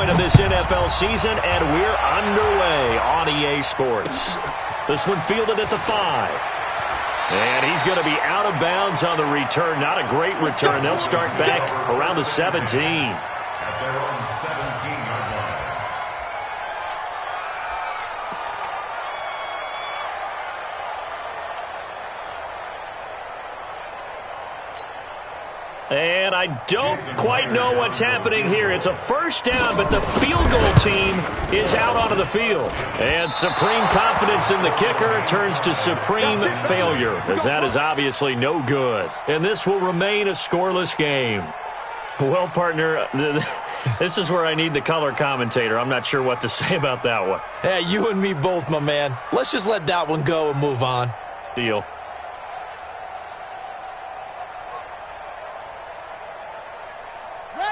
point of this NFL season, and we're underway on EA Sports. This one fielded at the 5. And he's going to be out of bounds on the return. Not a great return. They'll start back around the 17. At their own 17-yard line. And I don't quite know what's happening here. It's a first down, but the field goal team is out onto the field. And supreme confidence in the kicker turns to supreme failure, as that is obviously no good. And this will remain a scoreless game. Well, partner, this is where I need the color commentator. I'm not sure what to say about that one. Hey, you and me both, my man. Let's just let that one go and move on. Deal.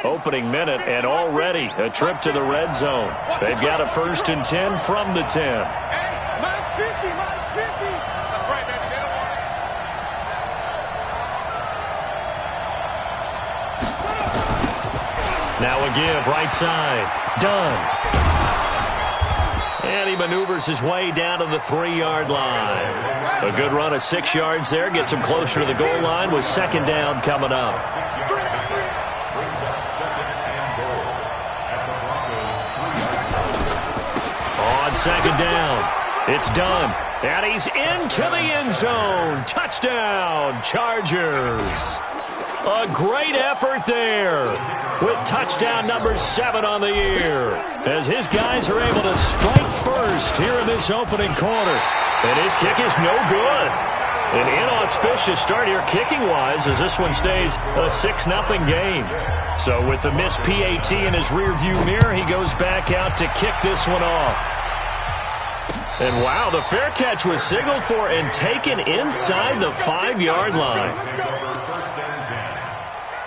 Opening minute, and already a trip to the red zone. They've got a 1st and 10 from the 10. Hey, minus 50, minus 50. That's right, baby. They don't want it. Now a give, right side. Done. And he maneuvers his way down to the 3-yard line. A good run of 6 yards there. Gets him closer to the goal line with 2nd down coming up. On 2nd down, it's done. And he's into the end zone. Touchdown, Chargers. A great effort there with touchdown number 7 on the year, as his guys are able to strike first here in this opening quarter. And his kick is no good. An inauspicious start here kicking-wise, as this one stays a 6-0 game. So with the missed PAT in his rearview mirror, he goes back out to kick this one off. And wow, the fair catch was signaled for and taken inside the 5-yard line.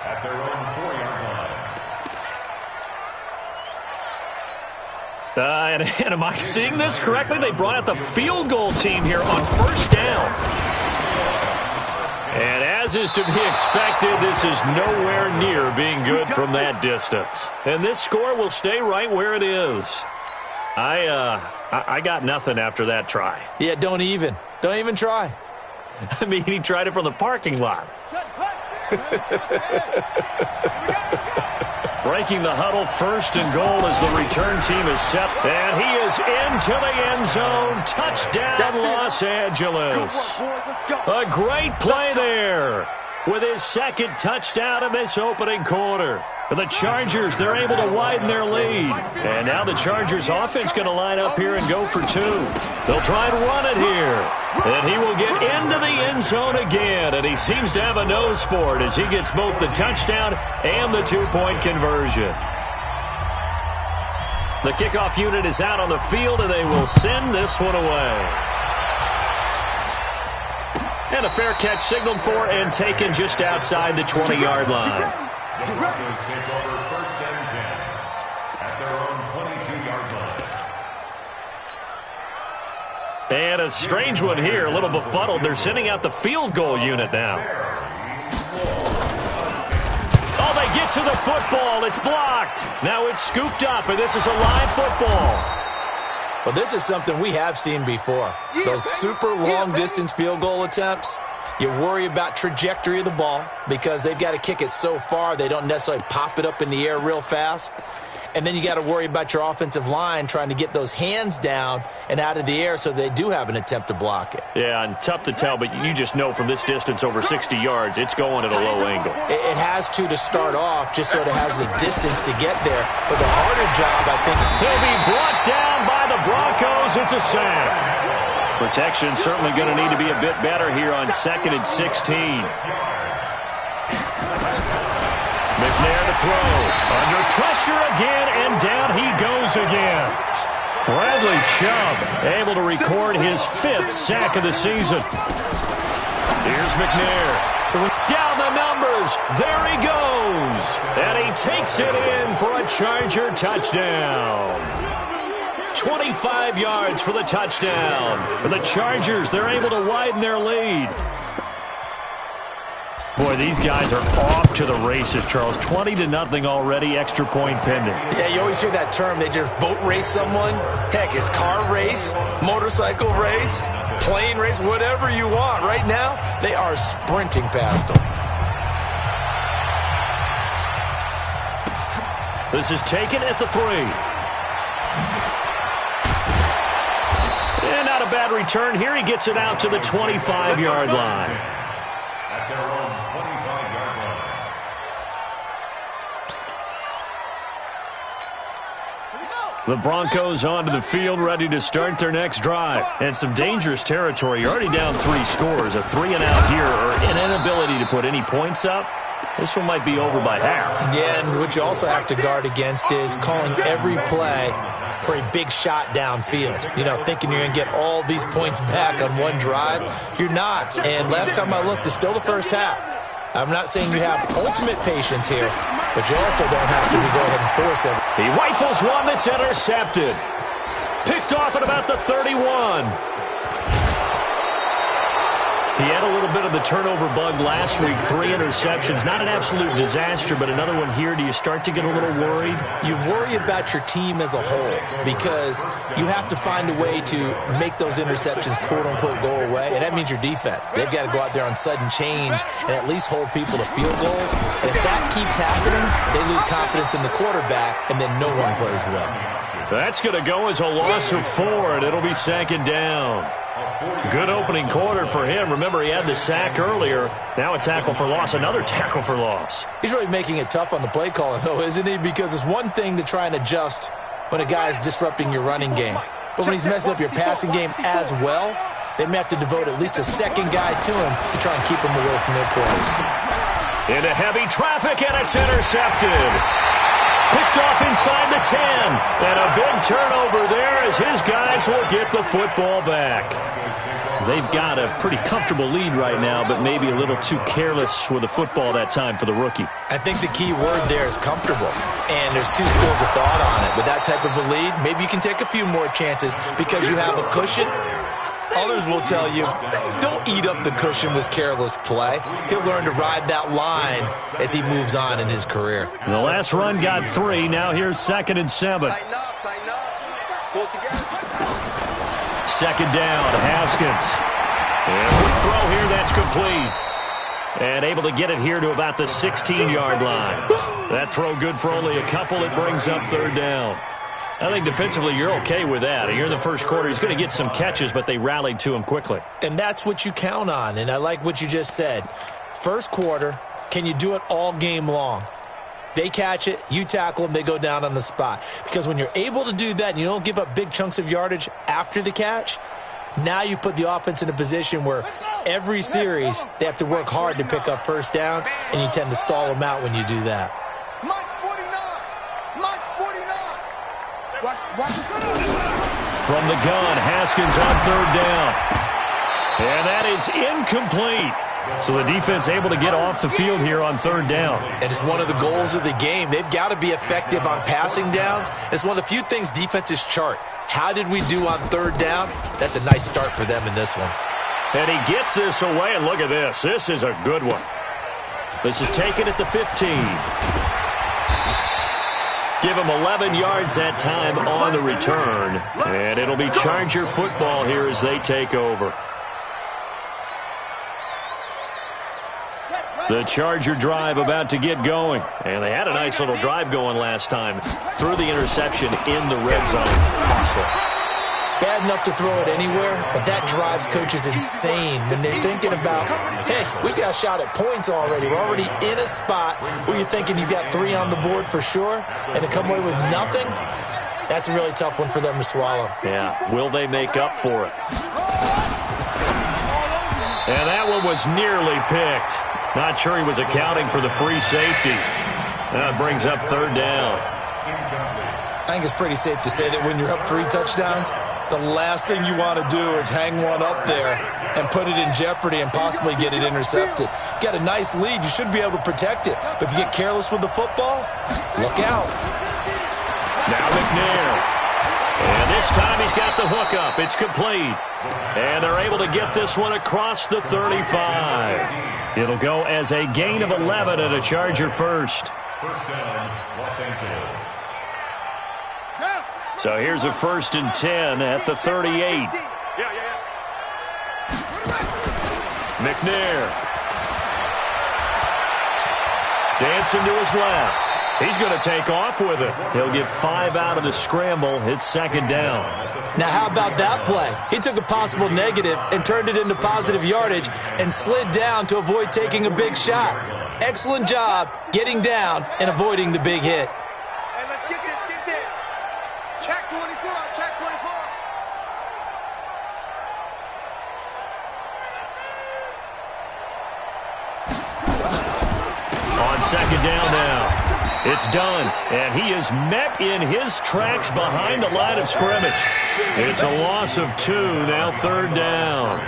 At their own 4-yard line. And am I seeing this correctly? They brought out the field goal team here on 1st down. And as is to be expected, this is nowhere near being good from that distance. And this score will stay right where it is. I got nothing after that try. Yeah, don't even try. I mean, he tried it from the parking lot. Breaking the huddle, 1st and goal as the return team is set. And he is into the end zone. Touchdown, Los Angeles. A great play there with his 2nd touchdown in this opening quarter. The Chargers, they're able to widen their lead. And now the Chargers offense going to line up here and go for 2. They'll try and run it here. And he will get into the end zone again. And he seems to have a nose for it as he gets both the touchdown and the 2-point conversion. The kickoff unit is out on the field, and they will send this one away. And a fair catch signaled for and taken just outside the 20-yard line. The Broncos take over 1st and 10 at their own 22-yard line. And a strange one here, a little befuddled. They're sending out the field goal unit now. Oh, they get to the football. It's blocked. Now it's scooped up, and this is a live football. Well, this is something we have seen before. Those super long-distance field goal attempts. You worry about trajectory of the ball because they've got to kick it so far they don't necessarily pop it up in the air real fast. And then you got to worry about your offensive line trying to get those hands down and out of the air so they do have an attempt to block it. Yeah, and tough to tell, but you just know from this distance over 60 yards, it's going at a low angle. It has to start off just so it has the distance to get there. But the harder job, I think... He'll be brought down by the Broncos. It's a sack. Protection certainly going to need to be a bit better here on 2nd and 16. McNair to throw. Under pressure again, and down he goes again. Bradley Chubb able to record his 5th sack of the season. Here's McNair. So down the numbers. There he goes. And he takes it in for a Charger touchdown. 25 yards for the touchdown. For the Chargers, they're able to widen their lead. Boy, these guys are off to the races, Charles. 20-0 already, extra point pending. Yeah, you always hear that term. They just boat race someone. Heck, it's car race, motorcycle race, plane race, whatever you want. Right now, they are sprinting past them. This is taken at the 3. And not a bad return here. He gets it out to the 25-yard line. At their own 25-yard line. The Broncos onto the field, ready to start their next drive. And some dangerous territory. You're already down 3 scores. A 3-and-out here, or an inability to put any points up. This one might be over by half. Yeah, and what you also have to guard against is calling every play for a big shot downfield. You know, thinking you're going to get all these points back on one drive. You're not. And last time I looked, it's still the first half. I'm not saying you have ultimate patience here, but you also don't have to go ahead and force it. He rifles one that's intercepted. Picked off at about the 31. He had a little bit of the turnover bug last week. 3 interceptions. Not an absolute disaster, but another one here. Do you start to get a little worried? You worry about your team as a whole because you have to find a way to make those interceptions, quote-unquote, go away, and that means your defense. They've got to go out there on sudden change and at least hold people to field goals. And if that keeps happening, they lose confidence in the quarterback, and then no one plays well. That's going to go as a loss of 4, and it'll be 2nd down. Good opening quarter for him. Remember, he had the sack earlier. Now a tackle for loss, another tackle for loss. He's really making it tough on the play caller, though, isn't he? Because it's one thing to try and adjust when a guy's disrupting your running game. But when he's messing up your passing game as well, they may have to devote at least a second guy to him to try and keep him away from their plays. Into heavy traffic, and it's intercepted. Picked off inside the 10. And a big turnover there as his guys will get the football back. They've got a pretty comfortable lead right now, but maybe a little too careless with the football that time for the rookie. I think the key word there is comfortable. And there's 2 schools of thought on it. With that type of a lead, maybe you can take a few more chances because you have a cushion. Others will tell you, don't eat up the cushion with careless play. He'll learn to ride that line as he moves on in his career. The last run got 3. Now here's 2nd and 7. Second down, Haskins. And a quick throw here, that's complete. And able to get it here to about the 16-yard line. That throw good for only a couple. It brings up 3rd down. I think defensively you're okay with that. You're in the first quarter. He's going to get some catches, but they rallied to him quickly. And that's what you count on, and I like what you just said. First quarter, can you do it all game long? They catch it, you tackle them, they go down on the spot. Because when you're able to do that and you don't give up big chunks of yardage after the catch, now you put the offense in a position where every series they have to work hard to pick up first downs, and you tend to stall them out when you do that. From the gun, Haskins on 3rd down. And that is incomplete. So the defense able to get off the field here on 3rd down. And it's one of the goals of the game. They've got to be effective on passing downs. It's one of the few things defenses chart. How did we do on 3rd down? That's a nice start for them in this one. And he gets this away, and look at this. This is a good one. This is taken at the 15. Give him 11 yards that time on the return. And it'll be Charger football here as they take over. The Charger drive about to get going. And they had a nice little drive going last time. Threw the interception in the red zone. Costly. Bad enough to throw it anywhere, but that drives coaches insane when they're thinking about, hey, we got a shot at points already. We're already in a spot where you're thinking you got 3 on the board for sure, and to come away with nothing, that's a really tough one for them to swallow. Yeah, will they make up for it? And that one was nearly picked. Not sure he was accounting for the free safety. That brings up 3rd down. I think it's pretty safe to say that when you're up 3 touchdowns, the last thing you want to do is hang one up there and put it in jeopardy and possibly get it intercepted. Got a nice lead. You should be able to protect it. But if you get careless with the football, look out. Now McNair. And this time he's got the hook up. It's complete. And they're able to get this one across the 35. It'll go as a gain of 11 and a Charger first. First down, Los Angeles. So here's a 1st and 10 at the 38. McNair. Dancing to his left. He's going to take off with it. He'll get 5 out of the scramble. It's 2nd down. Now, how about that play? He took a possible negative and turned it into positive yardage and slid down to avoid taking a big shot. Excellent job getting down and avoiding the big hit. Hey, let's get this, get this. Check 24, check 24. On 2nd down now. It's done, and he is met in his tracks behind the line of scrimmage. It's a loss of 2, now 3rd down.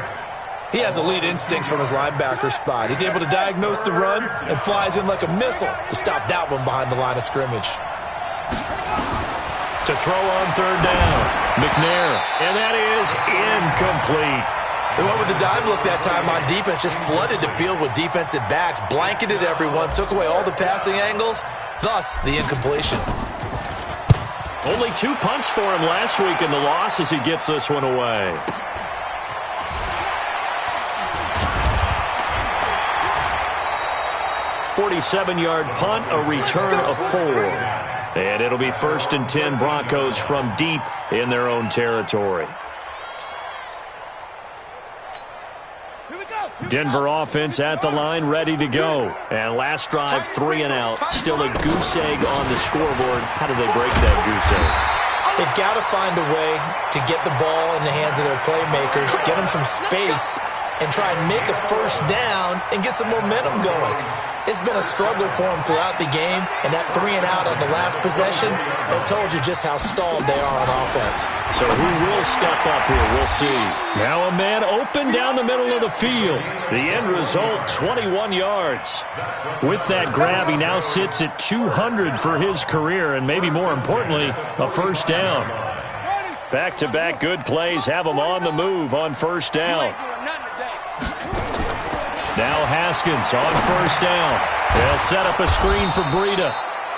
He has elite instincts from his linebacker spot. He's able to diagnose the run and flies in like a missile to stop that one behind the line of scrimmage. To throw on 3rd down, McNair, and that is incomplete. They went with the dive look that time on defense, just flooded the field with defensive backs, blanketed everyone, took away all the passing angles, thus the incompletion. Only 2 punts for him last week in the loss as he gets this one away. .47-yard punt, a return of 4. And it'll be 1st and 10 Broncos from deep in their own territory. Denver offense at the line, ready to go. And last drive, 3 and out. Still a goose egg on the scoreboard. How do they break that goose egg? They've got to find a way to get the ball in the hands of their playmakers, get them some space, and try and make a 1st down and get some momentum going. It's been a struggle for them throughout the game, and that 3 and out on the last possession, that told you just how stalled they are on offense. So who will step up here? We'll see. Now a man open down the middle of the field. The end result, 21 yards. With that grab, he now sits at 200 for his career, and maybe more importantly, a 1st down. Back-to-back good plays have him on the move on 1st down. Now Haskins on 1st down. They'll set up a screen for Breida.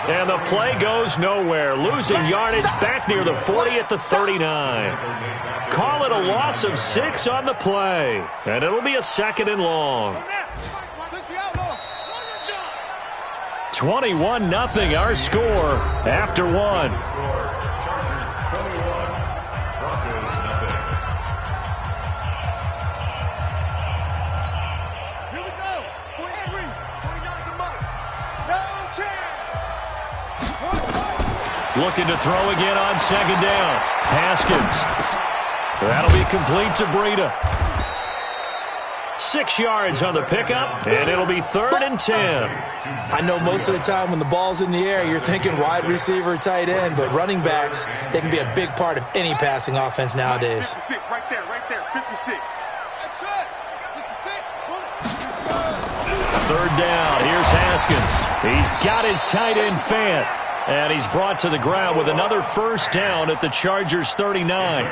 And the play goes nowhere. Losing yardage back near the 40 at the 39. Call it a loss of 6 on the play. And it'll be a 2nd and long. 21-0 our score after 1. Looking to throw again on 2nd down. Haskins. That'll be complete to Breida. 6 yards on the pickup, and it'll be 3rd and 10. I know most of the time when the ball's in the air, you're thinking wide receiver, tight end, but running backs, they can be a big part of any passing offense nowadays. 56, right there, 56. That's it. 66. 3rd down. Here's Haskins. He's got his tight end Fant. And he's brought to the ground with another 1st down at the Chargers' 39. A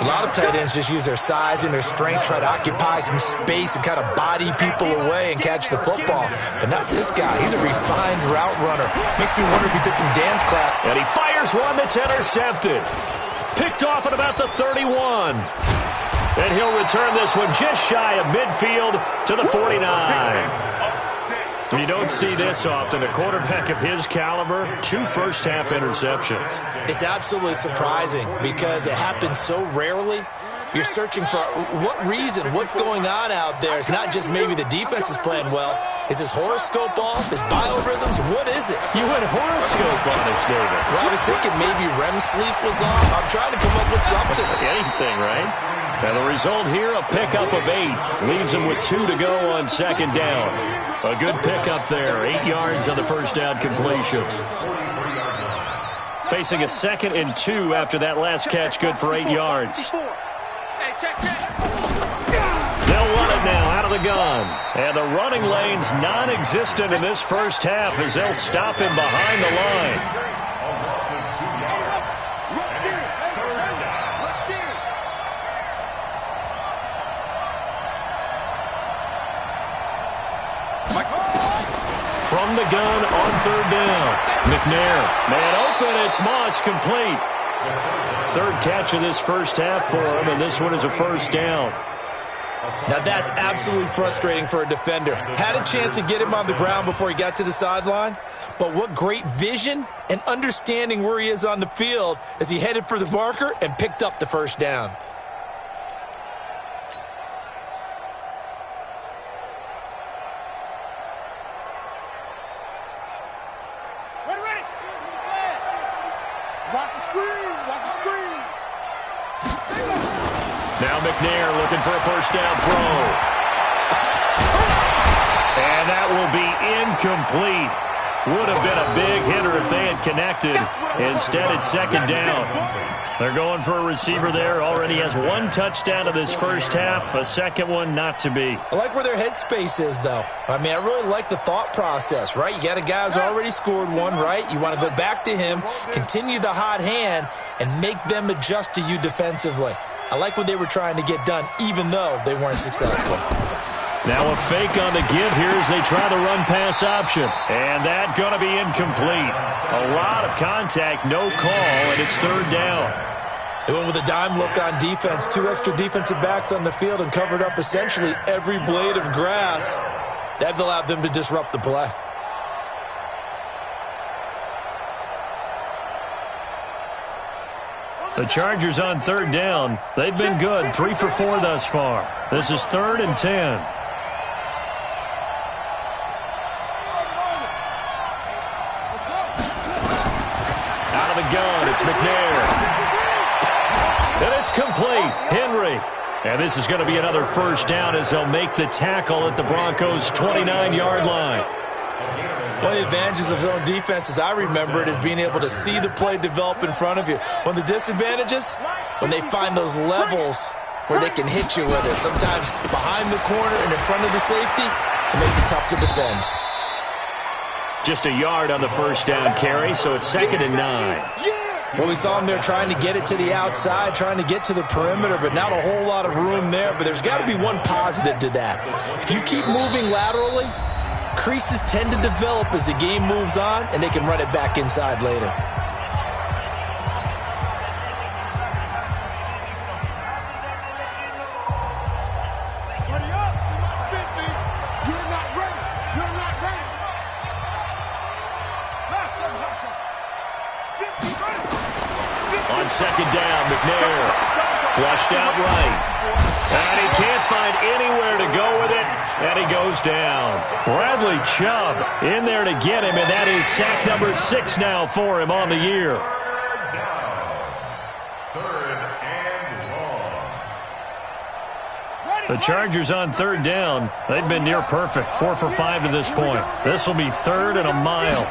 lot of tight ends just use their size and their strength, try to occupy some space and kind of body people away and catch the football. But not this guy. He's a refined route runner. Makes me wonder if he took some dance class. And he fires one that's intercepted. Picked off at about the 31. And he'll return this one just shy of midfield to the 49. You don't see this often. A quarterback of his caliber, 2 first-half interceptions. It's absolutely surprising because it happens so rarely. You're searching for what reason, what's going on out there. It's not just maybe the defense is playing well. Is his horoscope off? His biorhythms? What is it? You went horoscope on us, David. Well, I was thinking maybe REM sleep was off. I'm trying to come up with something. Anything, right? And the result here, a pickup of 8. Leaves him with 2 to go on 2nd down. A good pickup there. 8 yards on the 1st down completion. Facing a 2nd and 2 after that last catch, good for 8 yards. They'll run it now out of the gun. And the running lane's non-existent in this first half as they'll stop him behind the line. the gun on third down. McNair, man open, it's Moss, complete. Third catch of this first half for him, and this one is a first down. Now that's absolutely frustrating for a defender. Had a chance to get him on the ground before he got to the sideline, but what great vision and understanding where he is on the field as he headed for the marker and picked up the first down. Ready. Watch the screen. Watch the screen. Now McNair looking for a first down throw. And that will be incomplete. Would have been a big hitter if they had connected. Instead, it's second down. They're going for a receiver there. Already has one touchdown of this first half. A second one not to be. I like where their headspace is, though. I mean, I really like the thought process, right? You got a guy who's already scored one, right? You want to go back to him, continue the hot hand, and make them adjust to you defensively. I like what they were trying to get done, even though they weren't successful. Now a fake on the give here as they try the run-pass option. And that going to be incomplete. A lot of contact, no call, and it's third down. They went with a dime look on defense. 2 extra defensive backs on the field and covered up essentially every blade of grass. That allowed them to disrupt the play. The Chargers on third down. They've been good, 3 for 4 thus far. This is 3rd and 10. Out of the gun, it's McNair. And it's complete. Henry. And this is going to be another first down as they'll make the tackle at the Broncos' 29-yard line. One of the advantages of zone defense, as I remember it, is being able to see the play develop in front of you. One of the disadvantages, when they find those levels where they can hit you with it. Sometimes behind the corner and in front of the safety, it makes it tough to defend. Just a yard on the first down carry, so it's 2nd and 9. Well, we saw them there trying to get it to the outside, trying to get to the perimeter, but not a whole lot of room there. But there's got to be one positive to that. If you keep moving laterally, creases tend to develop as the game moves on, and they can run it back inside later. Buddy up. 50. You're not ready. You're not ready. Last up. 50 ready. 50. On second down, McNair flushed out right. And he can't find anywhere to go with it, and he goes down. Bradley Chubb in there to get him, and that is sack number 6 now for him on the year. The Chargers on third down. They've been near perfect, 4 for 5 to this point. This will be 3rd and a mile.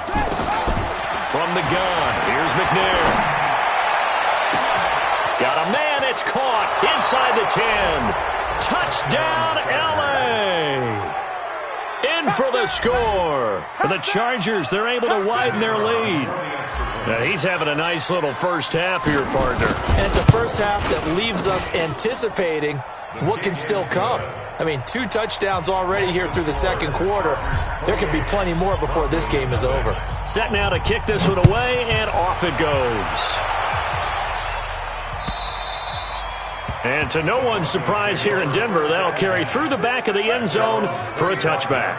From the gun, here's McNair. Got a man, it's caught inside the 10. Touchdown, L.A. In for the score. For the Chargers, they're able to widen their lead. Now, he's having a nice little first half here, partner. And it's a first half that leaves us anticipating what can still come. I mean, 2 touchdowns already here through the second quarter. There could be plenty more before this game is over. Set now to kick this one away, and off it goes. And to no one's surprise here in Denver, that'll carry through the back of the end zone for a touchback.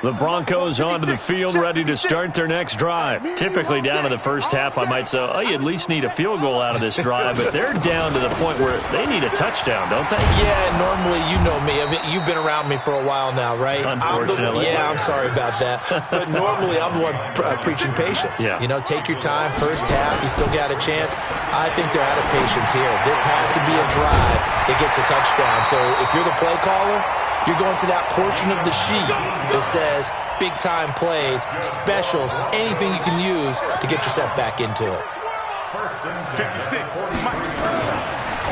The Broncos onto the field, ready to start their next drive. Typically down to the first half, I might say, oh, you at least need a field goal out of this drive, but they're down to the point where they need a touchdown, don't they? Yeah, normally, you know me. I mean, you've been around me for a while now, right? Unfortunately. I'm sorry about that. But normally, I'm the one preaching patience. Yeah. You know, take your time, first half, you still got a chance. I think they're out of patience here. This has to be a drive that gets a touchdown. So if you're the play caller, you're going to that portion of the sheet that says big-time plays, specials, anything you can use to get yourself back into it.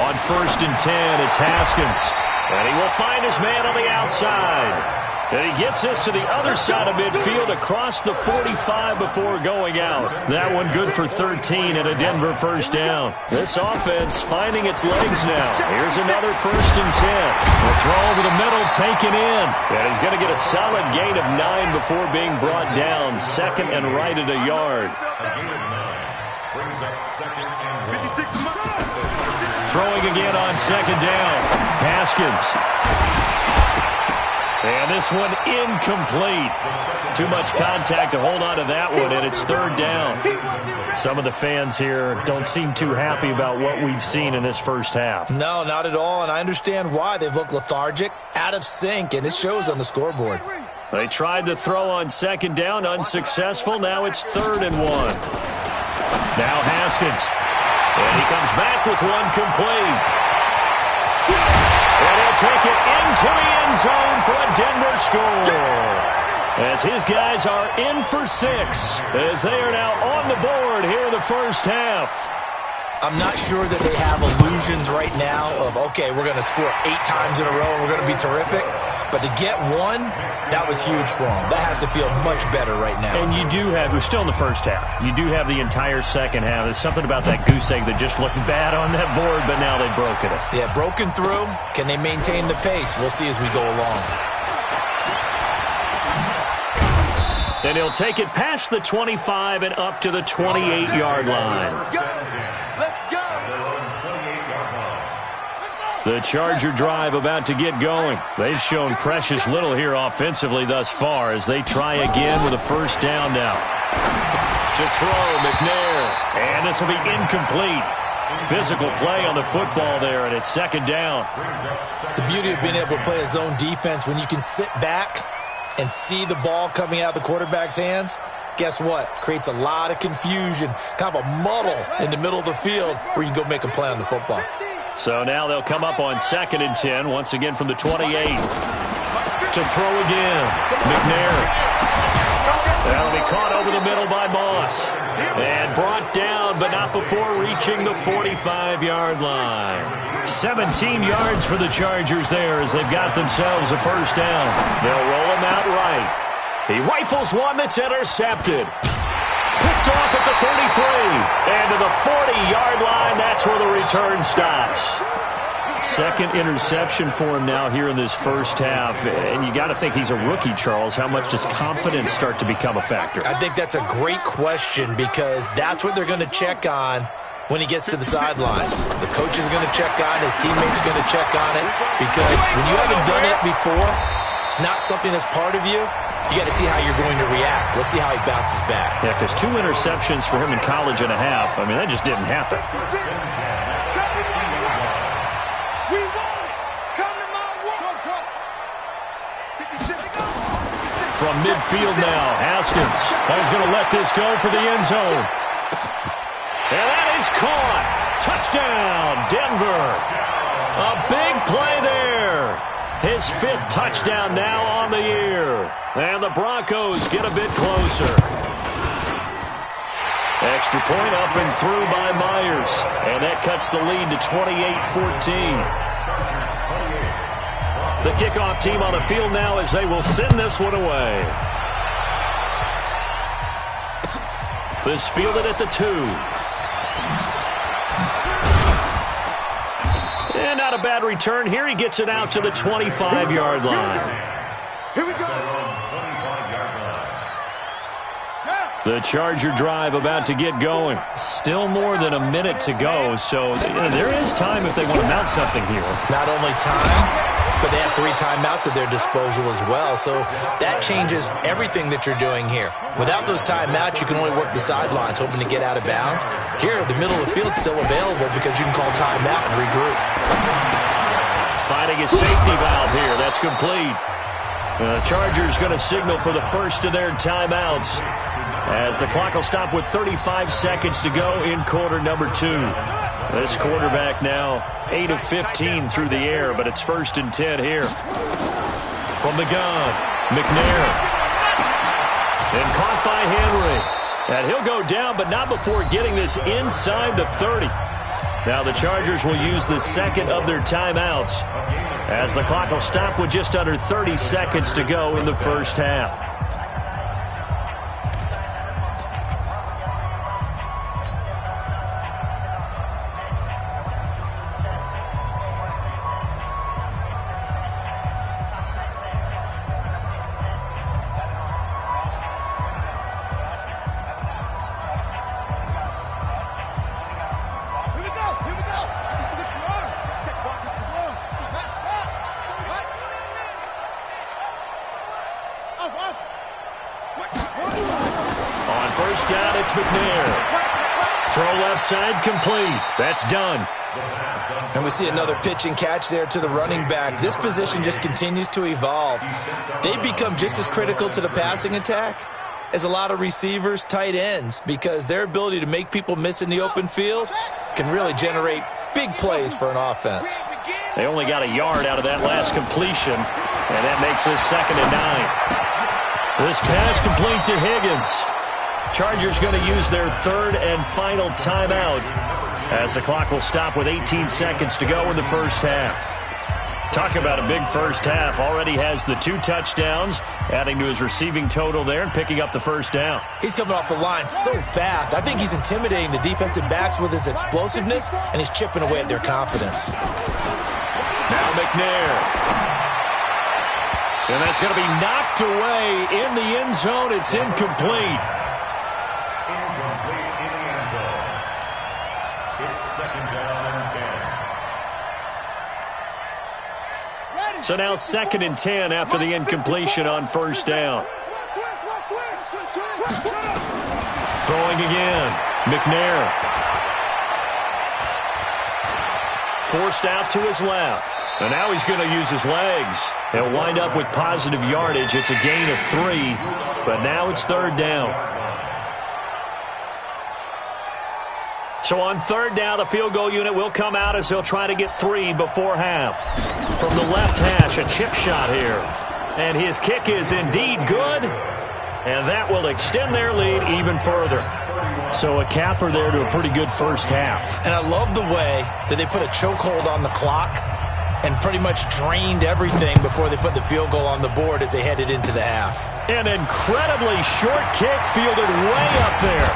On 1st and 10, it's Haskins. And he will find his man on the outside. And he gets us to the other side of midfield across the 45 before going out. That one good for 13 and a Denver first down. This offense finding its legs now. Here's another 1st and 10. The throw over the middle taken in. And he's going to get a solid gain of 9 before being brought down. 2nd and right at a yard. A gain of 9 brings up 2nd and 1. Throwing again on 2nd down. Haskins. And this one incomplete. Too much contact to hold on to that one, and it's 3rd down. Some of the fans here don't seem too happy about what we've seen in this first half. No, not at all, and I understand why. They've looked lethargic, out of sync, and it shows on the scoreboard. They tried to throw on 2nd down, unsuccessful. Now it's 3rd and 1. Now Haskins. And he comes back with one complete. And he'll take it into the end zone for a Denver score. As his guys are in for 6, as they are now on the board here in the first half. I'm not sure that they have illusions right now of, okay, we're going to score 8 times in a row and we're going to be terrific. But to get one, that was huge for them. That has to feel much better right now. And you do have, we're still in the first half. You do have the entire second half. There's something about that goose egg that just looked bad on that board, but now they've broken it. Yeah, broken through. Can they maintain the pace? We'll see as we go along. And he'll take it past the 25 and up to the 28-yard line. The Charger drive about to get going. They've shown precious little here offensively thus far as they try again with a first down now. To throw, McNair. And this will be incomplete. Physical play on the football there, and it's 2nd down. The beauty of being able to play a zone defense, when you can sit back and see the ball coming out of the quarterback's hands, guess what? Creates a lot of confusion, kind of a muddle in the middle of the field where you can go make a play on the football. So now they'll come up on 2nd and 10, once again from the 28. To throw again, McNair. That'll be caught over the middle by Moss. And brought down, but not before reaching the 45-yard line. 17 yards for the Chargers there as they've got themselves a first down. They'll roll him out right. He rifles one that's intercepted. Picked off at the 33. And to the 40-yard line, that's where the return stops. 2nd interception for him now here in this first half. And you got to think he's a rookie, Charles. How much does confidence start to become a factor? I think that's a great question because that's what they're going to check on when he gets to the sidelines. The coach is going to check on, his teammates are going to check on it, because when you haven't done it before, it's not something that's part of you. You got to see how you're going to react. Let's see how he bounces back. Yeah, because 2 interceptions for him in college and a half. I mean, that just didn't happen. From midfield now, Haskins. He's going to let this go for the end zone. And that is caught. Touchdown, Denver. A big play there. His 5th touchdown now on the year. And the Broncos get a bit closer. Extra point up and through by Myers. And that cuts the lead to 28-14. The kickoff team on the field now as they will send this one away. This fielded at the 2. And not a bad return here. He gets it out to the 25-yard line. Here we go. The Charger drive about to get going. Still more than a minute to go, so there is time if they want to mount something here. Not only time, but they have 3 timeouts at their disposal as well, so that changes everything that you're doing here. Without those timeouts, you can only work the sidelines, hoping to get out of bounds. Here, the middle of the field's still available because you can call timeout and regroup. Finding a safety valve here. That's complete. The Chargers going to signal for the first of their timeouts as the clock will stop with 35 seconds to go in quarter number 2. This quarterback now 8 of 15 through the air, but it's 1st and 10 here. From the gun, McNair. And caught by Henry. And he'll go down, but not before getting this inside the 30. Now the Chargers will use the second of their timeouts as the clock will stop with just under 30 seconds to go in the first half. On first down, it's McNair. Throw left side complete. That's done. And we see another pitch and catch there to the running back. This position just continues to evolve. They become just as critical to the passing attack as a lot of receivers, tight ends, because their ability to make people miss in the open field can really generate big plays for an offense. They only got a yard out of that last completion, and that makes this 2nd and 9. This pass complete to Higgins. Chargers going to use their 3rd and final timeout as the clock will stop with 18 seconds to go in the first half. Talk about a big first half. Already has the 2 touchdowns, adding to his receiving total there and picking up the first down. He's coming off the line so fast. I think he's intimidating the defensive backs with his explosiveness, and he's chipping away at their confidence. Now McNair. And that's going to be knocked away in the end zone. It's incomplete. Incomplete in the end zone. It's 2nd down and 10. So now 2nd and 10 after the incompletion on first down. Throwing again. McNair. Forced out to his left. And now he's going to use his legs. He'll wind up with positive yardage. It's a gain of 3, but now it's 3rd down. So on 3rd down, the field goal unit will come out as they'll try to get 3 before half. From the left hash, a chip shot here. And his kick is indeed good. And that will extend their lead even further. So a capper there to a pretty good first half. And I love the way that they put a chokehold on the clock and pretty much drained everything before they put the field goal on the board as they headed into the half. An incredibly short kick fielded way up there.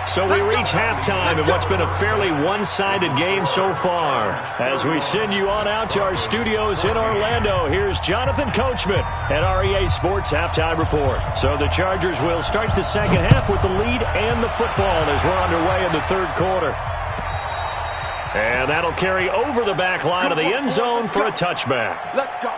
So we reach halftime in what's been a fairly one-sided game so far. As we send you on out to our studios in Orlando, here's Jonathan Coachman at REA Sports Halftime Report. So the Chargers will start the second half with the lead and the football as we're underway in the 3rd quarter. And that'll carry over the back line of the end zone for a touchback. Let's go.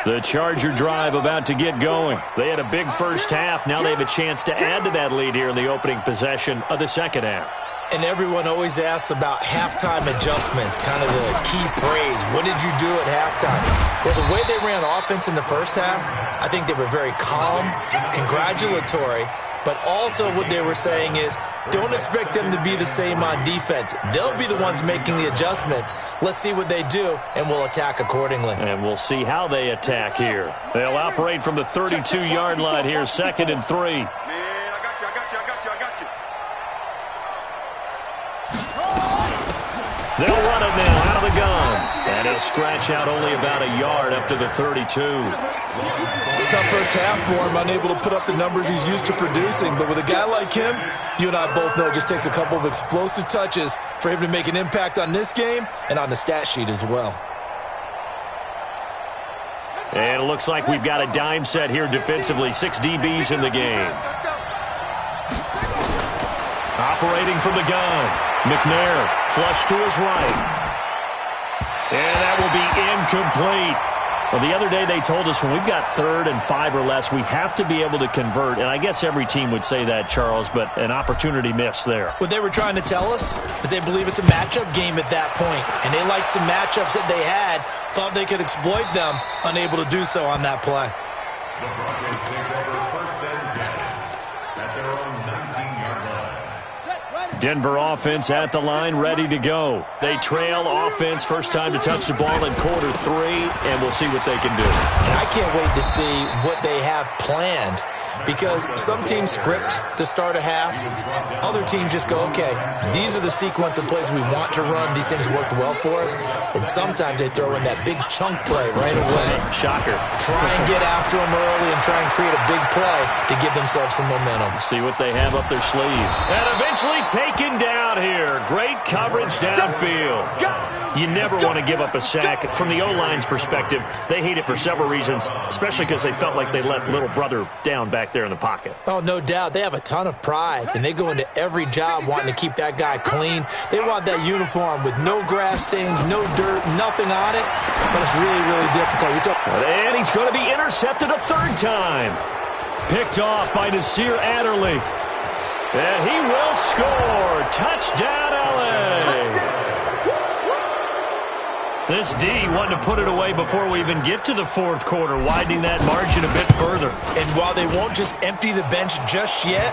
The Charger drive about to get going. They had a big first half. Now they have a chance to add to that lead here in the opening possession of the second half. And everyone always asks about halftime adjustments, kind of the key phrase. What did you do at halftime? Well, the way they ran offense in the first half, I think they were very calm, congratulatory, but also what they were saying is don't expect them to be the same on defense. They'll be the ones making the adjustments. Let's see what they do, and we'll attack accordingly. And we'll see how they attack here. They'll operate from the 32-yard line here, 2nd and 3. They'll run it now out of the gun. And he'll scratch out only about a yard up to the 32. Tough first half for him, unable to put up the numbers he's used to producing. But with a guy like him, you and I both know it just takes a couple of explosive touches for him to make an impact on this game and on the stat sheet as well. And it looks like we've got a dime set here defensively. 6 DBs in the game. Operating from the gun. McNair, flush to his right. And that will be incomplete. Well, the other day they told us when we've got 3rd and 5 or less, we have to be able to convert. And I guess every team would say that, Charles, but an opportunity missed there. What they were trying to tell us is they believe it's a matchup game at that point. And they liked some matchups that they had, thought they could exploit them, unable to do so on that play. The Broncos take over 1st and 10 at their own 19-yard line. Set, ready. Denver offense at the line, ready to go. They trail offense, first time to touch the ball in quarter 3, and we'll see what they can do. I can't wait to see what they have planned, because some teams script to start a half. Other teams just go, okay, these are the sequence of plays we want to run. These things worked well for us. And sometimes they throw in that big chunk play right away. Shocker. Try and get after them early and try and create a big play to give themselves some momentum. See what they have up their sleeve. And eventually taken down here. Great coverage downfield. You never want to give up a sack. From the O-line's perspective, they hate it for several reasons, especially because they felt like they let little brother down back there in the pocket. Oh, no doubt. They have a ton of pride, and they go into every job wanting to keep that guy clean. They want that uniform with no grass stains, no dirt, nothing on it, but it's really, really difficult. And he's going to be intercepted a third time. Picked off by Nasir Adderley. And he will score. Touchdown, L.A. This D wanted to put it away before we even get to the fourth quarter, widening that margin a bit further. And while they won't just empty the bench just yet,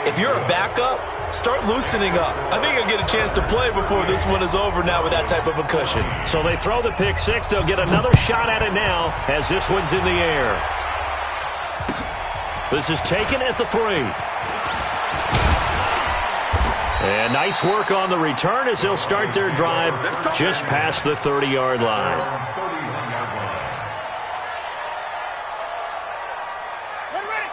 if you're a backup, start loosening up. I think you'll get a chance to play before this one is over now with that type of a cushion. So they throw the pick six. They'll get another shot at it now as this one's in the air. This is taken at the 3. And nice work on the return as they'll start their drive just past the 30-yard line.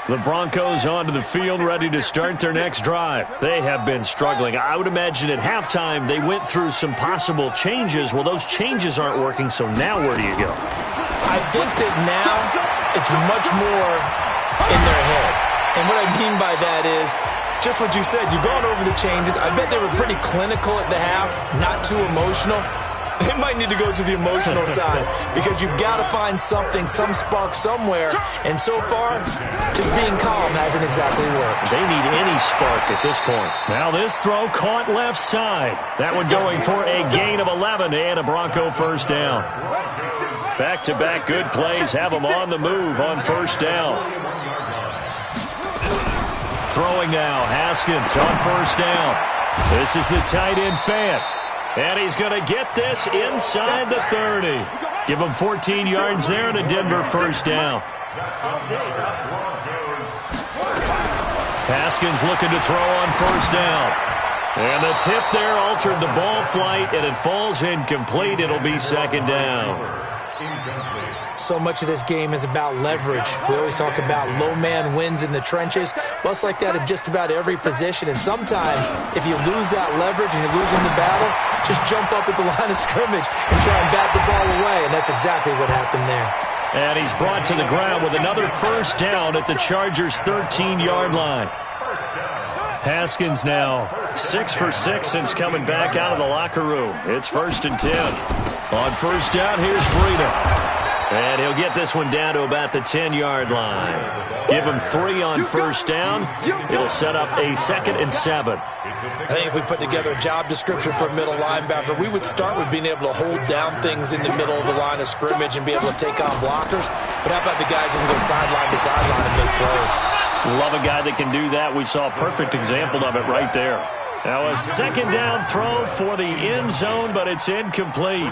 The Broncos onto the field, ready to start their next drive. They have been struggling. I would imagine at halftime they went through some possible changes. Well, those changes aren't working, so now where do you go? I think that now it's much more in their head. And what I mean by that is, just what you said, you've gone over the changes. I bet they were pretty clinical at the half, not too emotional. They might need to go to the emotional side because you've got to find something, some spark somewhere. And so far, just being calm hasn't exactly worked. They need any spark at this point. Now this throw caught left side. That one going for a gain of 11 and a Bronco first down. Back-to-back good plays have them on the move on first down. Throwing now, Haskins on first down. This is the tight end Fant. And he's going to get this inside the 30. Give him 14 yards there and a Denver first down. Haskins looking to throw on first down. And the tip there altered the ball flight, and it falls incomplete. It'll be second down. So much of this game is about leverage. We always talk about low man wins in the trenches. Well, it's like that in just about every position. And sometimes, if you lose that leverage and you're losing the battle, just jump up at the line of scrimmage and try and bat the ball away. And that's exactly what happened there. And he's brought to the ground with another first down at the Chargers' 13-yard line. Haskins now 6 for 6 since coming back out of the locker room. It's 1st and 10. On first down, here's Breida. And he'll get this one down to about the 10-yard line. Give him 3 on first down. It'll set up a 2nd and 7. I think if we put together a job description for a middle linebacker, we would start with being able to hold down things in the middle of the line of scrimmage and be able to take on blockers. But how about the guys who can go sideline to sideline and make plays? Love a guy that can do that. We saw a perfect example of it right there. Now a second down throw for the end zone, but it's incomplete.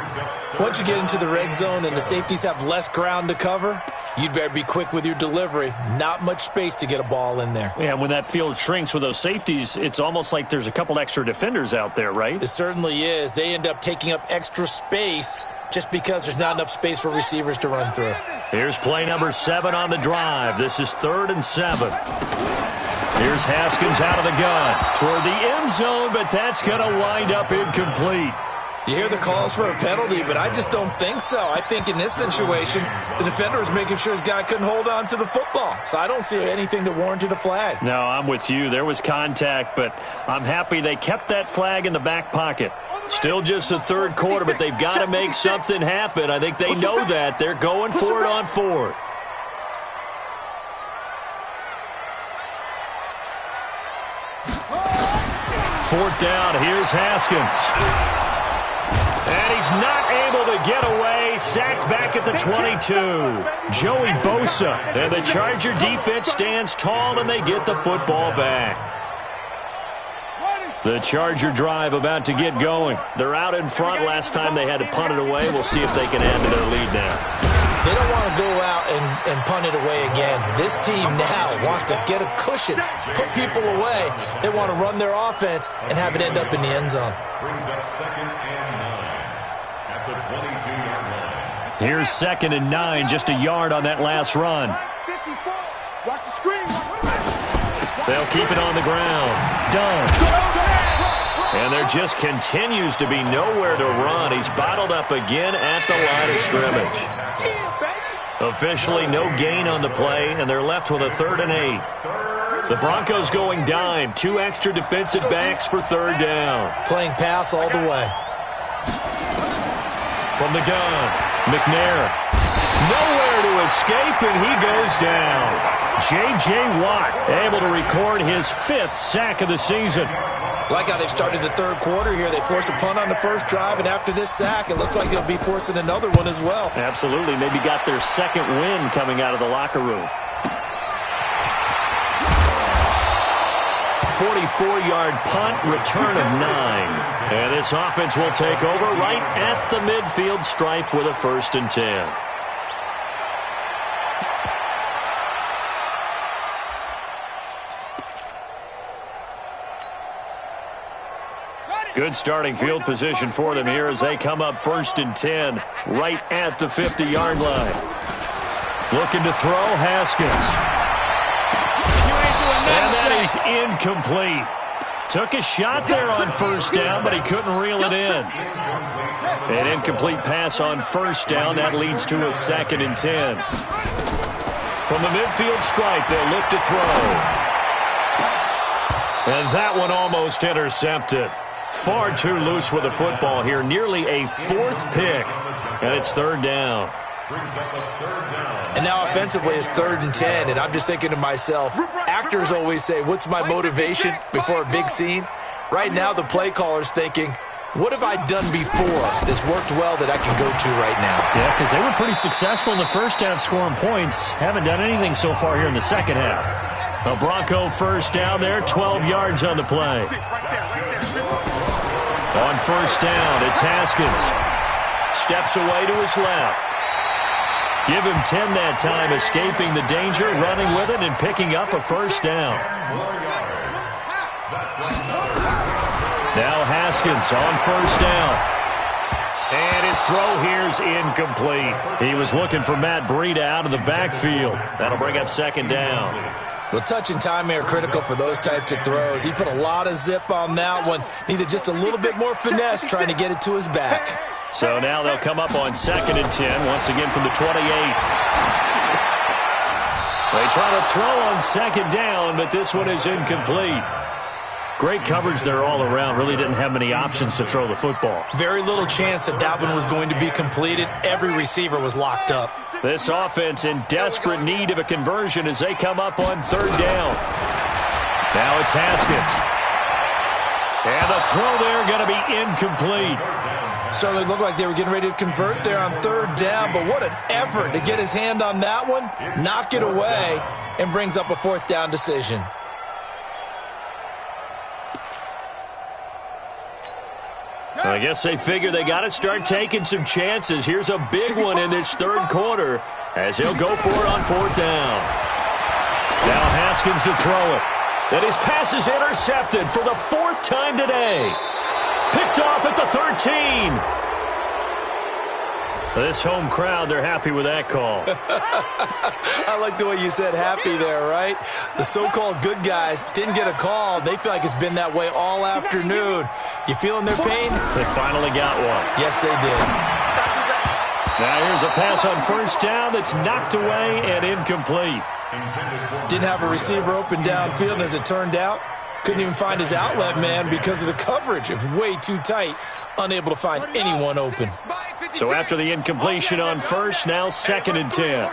Once you get into the red zone and the safeties have less ground to cover, you'd better be quick with your delivery. Not much space to get a ball in there. Yeah, when that field shrinks with those safeties, it's almost like there's a couple extra defenders out there, right? It certainly is. They end up taking up extra space just because there's not enough space for receivers to run through. Here's play number 7 on the drive. This is 3rd and 7. Here's Haskins out of the gun toward the end zone, but that's going to wind up incomplete. You hear the calls for a penalty, but I just don't think so. I think in this situation, the defender was making sure his guy couldn't hold on to the football. So I don't see anything that warranted a flag. No, I'm with you. There was contact, but I'm happy they kept that flag in the back pocket. Still just the third quarter, but they've got to make something happen. I think they know that. They're going for it on 4th. Fourth down, here's Haskins. And he's not able to get away. Sacked back at the 22. Joey Bosa. And the Charger defense stands tall, and they get the football back. The Charger drive about to get going. They're out in front. Last time they had to punt it away. We'll see if they can add to their lead now. They don't want to go out and punt it away again. This team now wants to get a cushion, put people away. They want to run their offense and have it end up in the end zone. Brings up 2nd and 9 at the 22-yard line. Here's 2nd and 9, just a yard on that last run. 54. Watch the screen. They'll keep it on the ground. Done. And there just continues to be nowhere to run. He's bottled up again at the line of scrimmage. Officially no gain on the play, and they're left with a 3rd and 8. The Broncos going dime. 2 extra defensive backs for 3rd down. Playing pass all the way. From the gun, McNair. Nowhere to escape, and he goes down. J.J. Watt able to record his 5th sack of the season. Like how they've started the 3rd quarter here. They force a punt on the first drive, and after this sack, it looks like they'll be forcing another one as well. Absolutely. Maybe got their 2nd win coming out of the locker room. 44-yard punt, return of 9. And this offense will take over right at the midfield stripe with a 1st and 10. Good starting field position for them here as they come up 1st and 10 right at the 50-yard line. Looking to throw, Haskins. And that is incomplete. Took a shot there on 1st down, but he couldn't reel it in. An incomplete pass on 1st down. That leads to a 2nd and 10. From the midfield stripe, they'll look to throw. And that one almost intercepted. Far too loose with the football here. Nearly a 4th pick. And it's 3rd down. And now offensively it's 3rd and 10. And I'm just thinking to myself, actors always say, what's my motivation before a big scene? Right now the play caller's thinking, what have I done before that's worked well that I can go to right now? Yeah, because they were pretty successful in the first half scoring points. Haven't done anything so far here in the second half. A Bronco 1st down there, 12 yards on the play. On 1st down, it's Haskins. Steps away to his left. Give him 10 that time, escaping the danger, running with it, and picking up a 1st down. Now Haskins on 1st down. And his throw here's incomplete. He was looking for Matt Breida out of the backfield. That'll bring up 2nd down. Well, touch and time are critical for those types of throws. He put a lot of zip on that one. Needed just a little bit more finesse trying to get it to his back. So now they'll come up on 2nd and 10, once again from the 28. They try to throw on 2nd down, but this one is incomplete. Great coverage there all around. Really didn't have many options to throw the football. Very little chance that that one was going to be completed. Every receiver was locked up. This offense in desperate need of a conversion as they come up on 3rd down. Now it's Haskins. And the throw there going to be incomplete. Certainly looked like they were getting ready to convert there on 3rd down, but what an effort to get his hand on that one, knock it away, and brings up a 4th down decision. I guess they figure they got to start taking some chances. Here's a big one in this 3rd quarter as he'll go for it on 4th down. Now Haskins to throw it. And his pass is intercepted for the 4th time today. Picked off at the 13. This home crowd, they're happy with that call. I like the way you said happy there, right? The so-called good guys didn't get a call. They feel like it's been that way all afternoon. You feeling their pain? They finally got one. Yes, they did. Now here's a pass on 1st down that's knocked away and incomplete. Didn't have a receiver open downfield, and as it turned out, couldn't even find his outlet man because of the coverage. It was way too tight, unable to find anyone open. So after the incompletion on 1st, now 2nd and 10.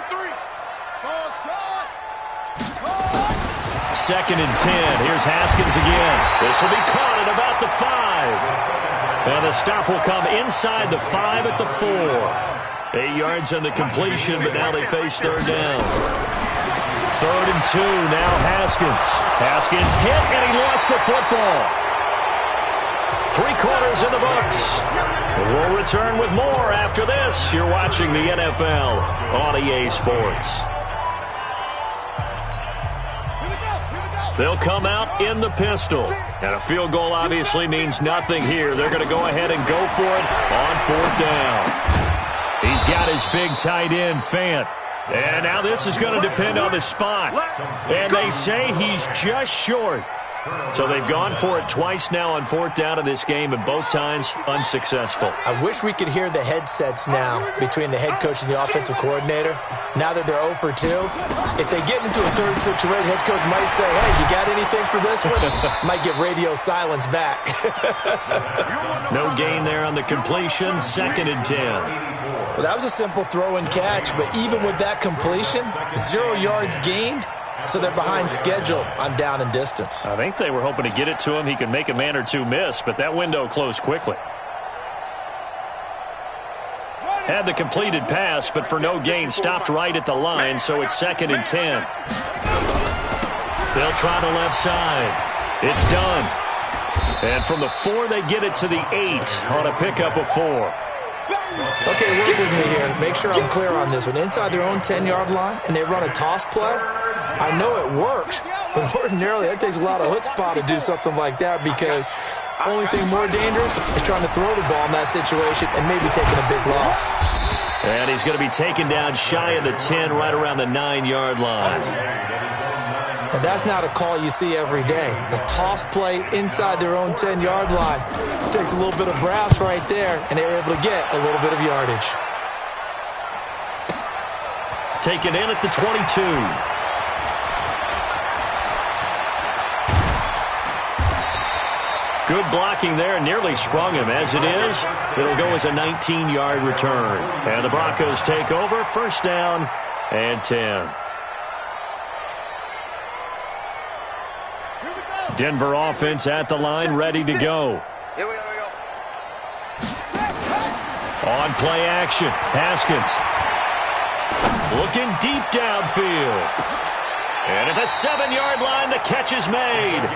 2nd and 10. Here's Haskins again. This will be caught at about the 5. And the stop will come inside the 5 at the 4. 8 yards on the completion, but now they face 3rd down. 3rd and 2, now Haskins. Haskins hit, and he lost the football. 3 quarters in the books. We'll return with more after this. You're watching the NFL on EA Sports. They'll come out in the pistol. And a field goal obviously means nothing here. They're going to go ahead and go for it on 4th down. He's got his big tight end, Fant. And now this is going to depend on the spot. And they say he's just short. So they've gone for it twice now on 4th down in this game, and both times unsuccessful. I wish we could hear the headsets now between the head coach and the offensive coordinator. Now that they're 0 for 2, if they get into a third situation, head coach might say, hey, you got anything for this one? Might get radio silence back. No gain there on the completion, 2nd and 10. Well, that was a simple throw and catch, but even with that completion, 0 yards gained. So they're behind schedule on down and distance. I think they were hoping to get it to him. He could make a man or two miss, but that window closed quickly. Had the completed pass, but for no gain, stopped right at the line, so it's 2nd and 10. They'll try the left side. It's done. And from the 4, they get it to the 8 on a pickup of 4. Okay, work with me here. Make sure I'm clear on this one. Inside their own 10-yard line, and they run a toss play. I know it works, but ordinarily it takes a lot of chutzpah to do something like that, because only thing more dangerous is trying to throw the ball in that situation and maybe taking a big loss. And he's going to be taken down shy of the 10, right around the 9-yard line. And that's not a call you see every day. The toss play inside their own 10-yard line takes a little bit of brass right there, and they're able to get a little bit of yardage. Taken in at the 22. Good blocking there, nearly sprung him. As it is, it'll go as a 19-yard return. And the Broncos take over, 1st down and 10. Denver offense at the line, ready to go. Here we go. On play action, Haskins. Looking deep downfield. And at the 7-yard line, the catch is made.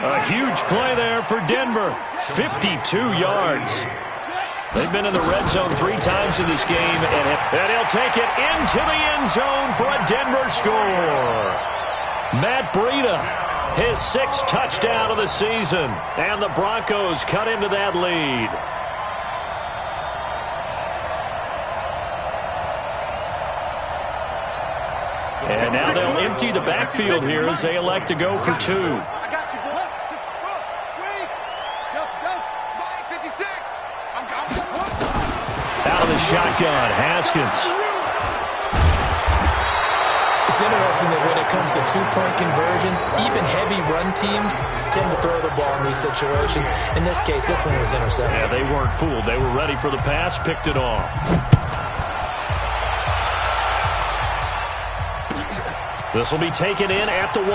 A huge play there for Denver. 52 yards. They've been in the red zone 3 times in this game, and he'll take it into the end zone for a Denver score. Matt Breida, his 6th touchdown of the season, and the Broncos cut into that lead. And now they'll empty the backfield here as they elect to go for 2. Out of the shotgun, Haskins. It's interesting that when it comes to 2-point conversions, even heavy run teams tend to throw the ball in these situations. In this case, this one was intercepted. Yeah, they weren't fooled. They were ready for the pass, picked it off. This will be taken in at the 1.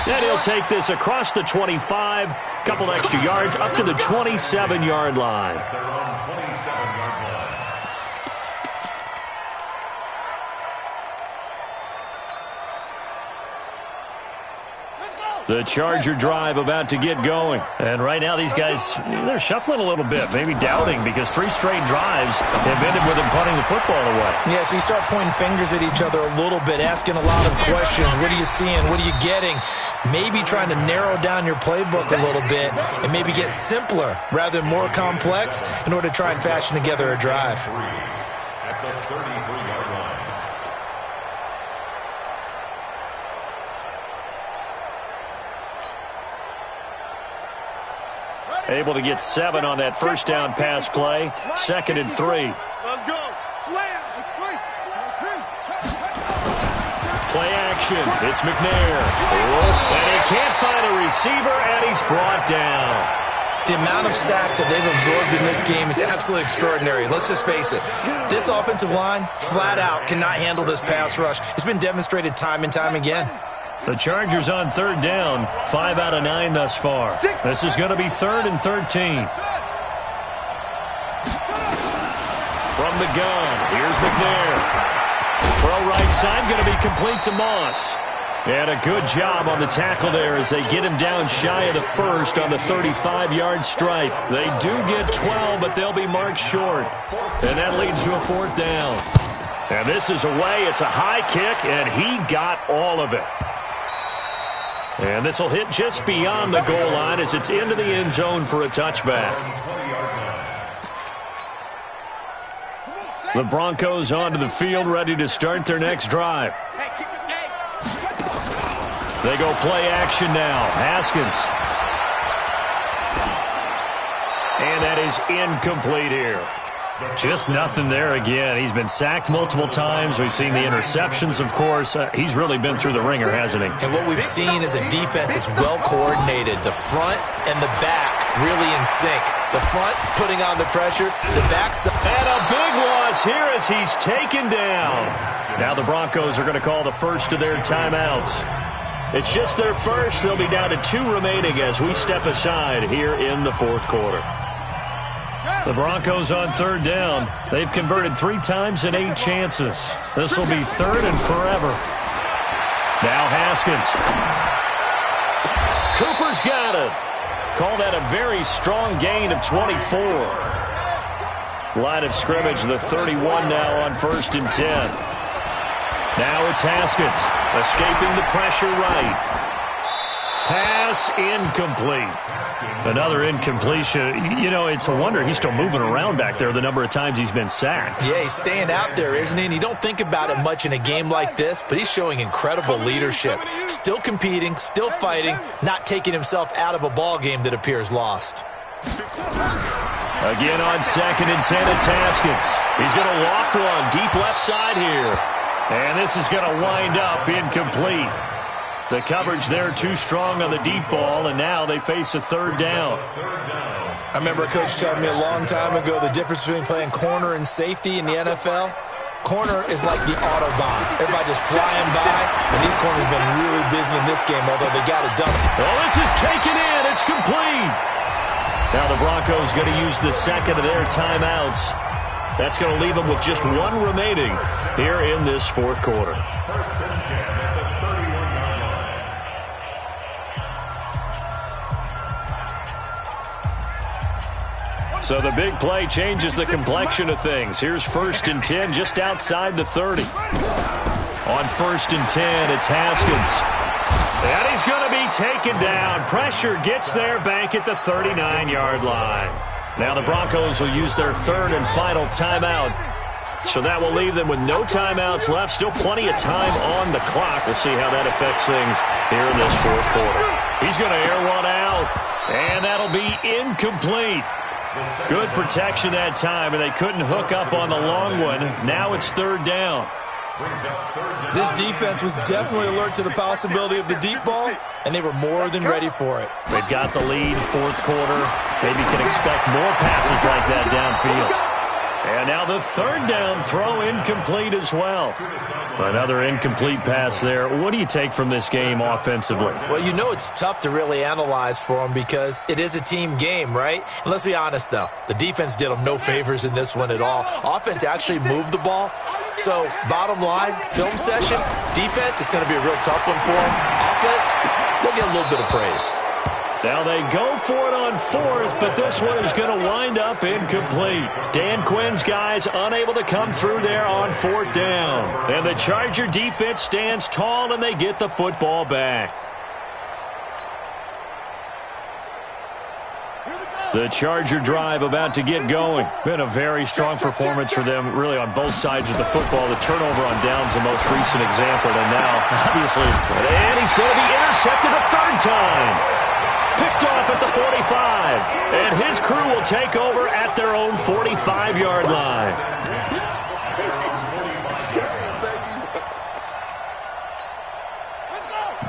And he'll take this across the 25, couple extra yards, up to the 27-yard line. The Charger drive about to get going. And right now these guys, they're shuffling a little bit, maybe doubting, because 3 straight drives have ended with them punting the football away. Yeah, so you start pointing fingers at each other a little bit, asking a lot of questions. What are you seeing? What are you getting? Maybe trying to narrow down your playbook a little bit and maybe get simpler rather than more complex in order to try and fashion together a drive. At the 33-yard line. Able to get 7 on that 1st down pass play. 2nd and 3. Let's go. Slam. Play action. It's McNair. And he can't find a receiver, and he's brought down. The amount of sacks that they've absorbed in this game is absolutely extraordinary. Let's just face it. This offensive line, flat out, cannot handle this pass rush. It's been demonstrated time and time again. The Chargers on 3rd down, 5 out of 9 thus far. This is going to be 3rd and 13. From the gun, here's McNair. Throw right side, going to be complete to Moss. And a good job on the tackle there as they get him down shy of the first on the 35-yard stripe. They do get 12, but they'll be marked short. And that leads to a 4th down. And this is away. It's a high kick, and he got all of it. And this will hit just beyond the goal line as it's into the end zone for a touchback. The Broncos onto the field, ready to start their next drive. They go play action now. Haskins. And that is incomplete here. Just nothing there again. He's been sacked multiple times. We've seen the interceptions, of course. He's really been through the ringer, hasn't he? And what we've seen is a defense that's well coordinated. The front and the back really in sync. The front putting on the pressure. The back side. And a big loss here as he's taken down. Now the Broncos are going to call the first of their timeouts. It's just their first. They'll be down to 2 remaining as we step aside here in the 4th quarter. The Broncos on 3rd down. They've converted 3 times in 8 chances. This will be 3rd and forever. Now Haskins. Cooper's got it. Call that a very strong gain of 24. Line of scrimmage, the 31 now on 1st and 10. Now it's Haskins, escaping the pressure right. Pass incomplete. Another incompletion. You know, it's a wonder he's still moving around back there the number of times he's been sacked. Yeah, he's staying out there, isn't he? And you don't think about it much in a game like this, but he's showing incredible leadership. Still competing, still fighting, not taking himself out of a ball game that appears lost. Again on 2nd and 10, it's Haskins. He's going to loft one deep left side here. And this is going to wind up incomplete. The coverage there too strong on the deep ball, and now they face a 3rd down. I remember a coach telling me a long time ago the difference between playing corner and safety in the NFL. Corner is like the Autobahn. Everybody just flying by, and these corners have been really busy in this game, although they got it done. Oh, this is taken in. It's complete. Now the Broncos going to use the 2nd of their timeouts. That's going to leave them with just 1 remaining here in this 4th quarter. So the big play changes the complexion of things. Here's 1st and 10 just outside the 30. On 1st and 10, it's Haskins. And he's going to be taken down. Pressure gets there back at the 39-yard line. Now the Broncos will use their 3rd and final timeout. So that will leave them with no timeouts left. Still plenty of time on the clock. We'll see how that affects things here in this 4th quarter. He's going to air one out. And that'll be incomplete. Good protection that time, and they couldn't hook up on the long one. Now it's 3rd down. This defense was definitely alert to the possibility of the deep ball, and they were more than ready for it. They've got the lead, 4th quarter. Maybe can expect more passes like that downfield. And now the 3rd down throw incomplete as well. Another incomplete pass there. What do you take from this game offensively? Well, you know it's tough to really analyze for them because it is a team game, right? And let's be honest, though. The defense did them no favors in this one at all. Offense actually moved the ball. So, bottom line, film session, defense, it's going to be a real tough one for them. Offense, they'll get a little bit of praise. Now they go for it on 4th, but this one is going to wind up incomplete. Dan Quinn's guys unable to come through there on 4th down. And the Charger defense stands tall, and they get the football back. The Charger drive about to get going. Been a very strong performance for them, really, on both sides of the football. The turnover on downs, the most recent example. And now, obviously, and he's going to be intercepted a 3rd time. Picked off at the 45. And his crew will take over at their own 45-yard line.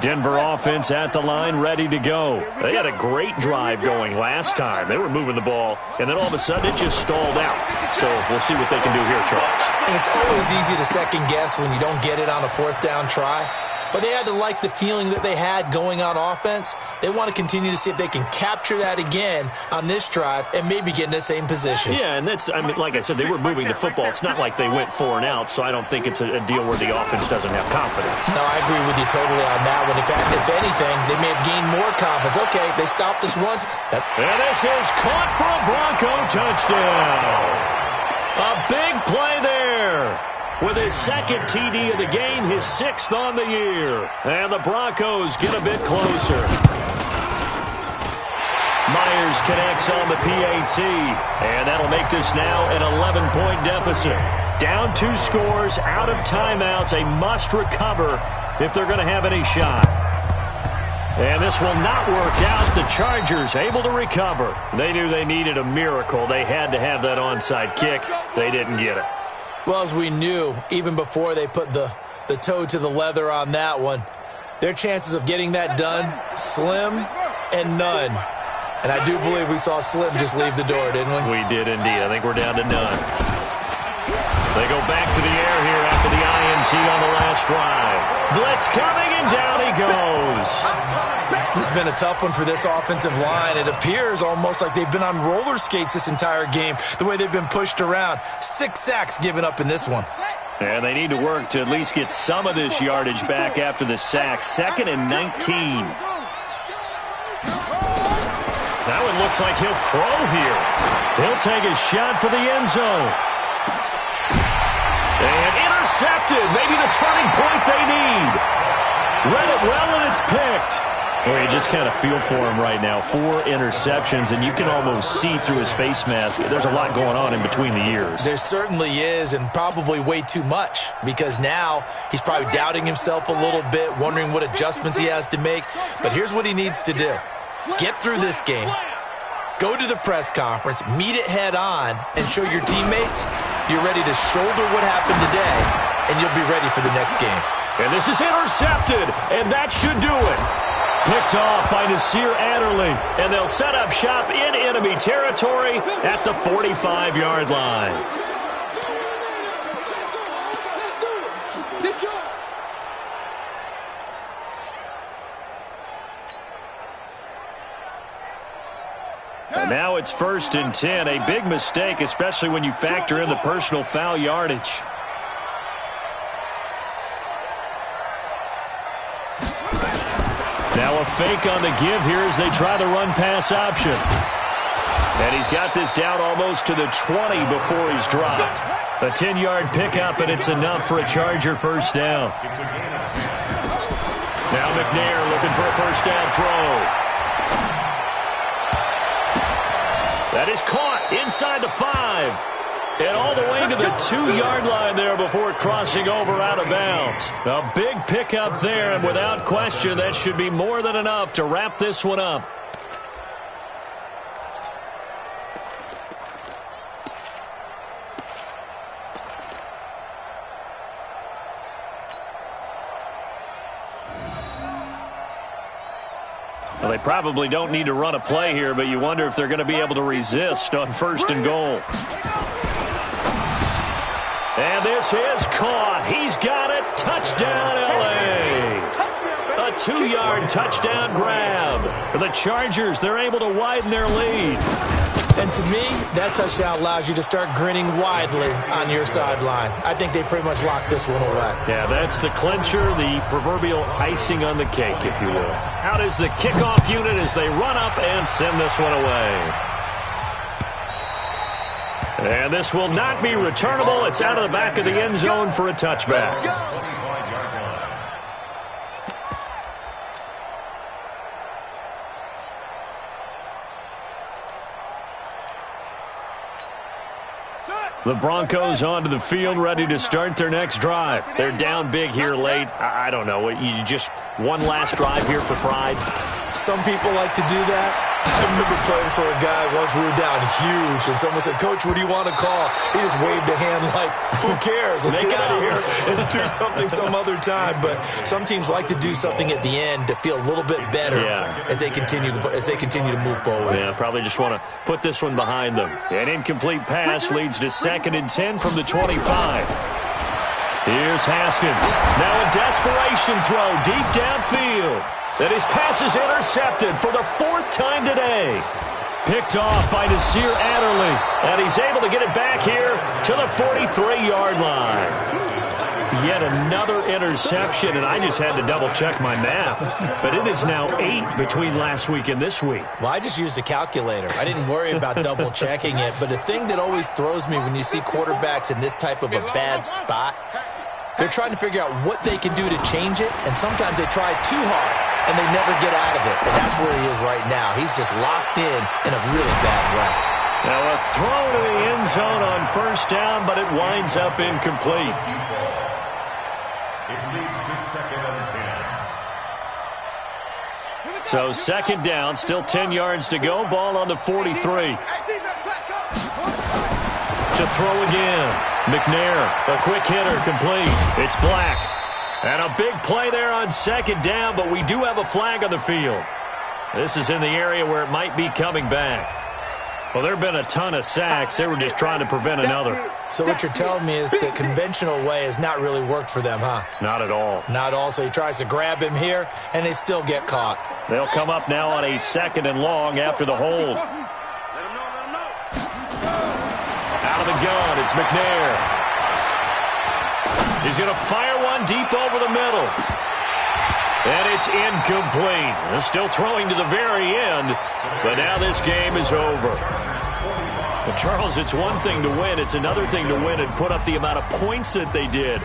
Denver offense at the line, ready to go. They had a great drive going last time. They were moving the ball, and then all of a sudden it just stalled out. So we'll see what they can do here, Charles. And it's always easy to second guess when you don't get it on a 4th down try. but they had to like the feeling that they had going on offense. They want to continue to see if they can capture that again on this drive and maybe get in the same position. Yeah, and that's, I mean, like I said, they were moving the football. It's not like they went 4 and out, so I don't think it's a deal where the offense doesn't have confidence. No, I agree with you totally on that one. In fact, if anything, they may have gained more confidence. Okay, they stopped us once. And this is caught for a Bronco touchdown. A big play there. With his second TD of the game, his 6th on the year. And the Broncos get a bit closer. Myers connects on the PAT. And that'll make this now an 11-point deficit. Down 2 scores, out of timeouts, a must recover if they're going to have any shot. And this will not work out. The Chargers able to recover. They knew they needed a miracle. They had to have that onside kick. They didn't get it. Well, as we knew, even before they put the toe to the leather on that one, their chances of getting that done, slim and none. And I do believe we saw Slim just leave the door, didn't we? We did indeed. I think we're down to none. They go back to the air here after the INT on the last drive. Blitz coming, and down he goes. This has been a tough one for this offensive line. It appears almost like they've been on roller skates this entire game, the way they've been pushed around. 6 sacks given up in this one. And they need to work to at least get some of this yardage back after the sack. 2nd and 19. Now it looks like he'll throw here. He'll take a shot for the end zone. And intercepted. Maybe the turning point they need. Read it well, and it's picked. Well, you just kind of feel for him right now. 4 interceptions, and you can almost see through his face mask. There's a lot going on in between the ears. There certainly is, and probably way too much, because now he's probably doubting himself a little bit, wondering what adjustments he has to make. But here's what he needs to do. Get through this game, go to the press conference, meet it head on, and show your teammates you're ready to shoulder what happened today, and you'll be ready for the next game. And this is intercepted, and that should do it. Picked off by Nasir Adderley, and they'll set up shop in enemy territory at the 45-yard line. And now it's 1st and 10, a big mistake, especially when you factor in the personal foul yardage. Now a fake on the give here as they try the run-pass option. And he's got this down almost to the 20 before he's dropped. A 10-yard pickup, and it's enough for a Charger first down. Now McNair looking for a first down throw. That is caught inside the 5. And all the way to the 2-yard line there before crossing over out of bounds. A big pickup there, and without question, that should be more than enough to wrap this one up. Well, they probably don't need to run a play here, but you wonder if they're going to be able to resist on 1st and goal. And this is caught. He's got it. Touchdown, L.A. A 2-yard touchdown grab. For the Chargers, they're able to widen their lead. And to me, that touchdown allows you to start grinning widely on your sideline. I think they pretty much locked this one away. Yeah, that's the clincher, the proverbial icing on the cake, if you will. Out is the kickoff unit as they run up and send this one away. And this will not be returnable. It's out of the back of the end zone for a touchback. The Broncos onto the field, ready to start their next drive. They're down big here late. I don't know. You just one last drive here for pride? Some people like to do that. I remember playing for a guy once. We were down huge, and someone said, "Coach, what do you want to call?" He just waved a hand like, "Who cares? Let's get out of here and do something some other time." But some teams like to do something at the end to feel a little bit better as they continue to move forward. Yeah, probably just want to put this one behind them. An incomplete pass leads to 2nd and 10 from the 25. Here's Haskins. Now a desperation throw deep downfield. And his pass is intercepted for the 4th time today. Picked off by Nasir Adderley. And he's able to get it back here to the 43-yard line. Yet another interception, and I just had to double-check my math. But it is now 8 between last week and this week. Well, I just used a calculator. I didn't worry about double-checking it. But the thing that always throws me when you see quarterbacks in this type of a bad spot, they're trying to figure out what they can do to change it, and sometimes they try too hard, and they never get out of it. And that's where he is right now. He's just locked in a really bad way. Now a throw to the end zone on 1st down, but it winds up incomplete. It leads to 2nd and 10. So 2nd down, still 10 yards to go. Ball on the 43. To throw again. McNair, a quick hitter, complete. It's Black. And a big play there on 2nd down, but we do have a flag on the field. This is in the area where it might be coming back. Well, there have been a ton of sacks. They were just trying to prevent another. So what you're telling me is the conventional way has not really worked for them, huh? Not at all. Not all. So he tries to grab him here, and they still get caught. They'll come up now on a 2nd and long after the hold. Out of the gun, it's McNair. He's going to fire one deep over the middle. And it's incomplete. They're still throwing to the very end, but now this game is over. But Charles, it's one thing to win. It's another thing to win and put up the amount of points that they did.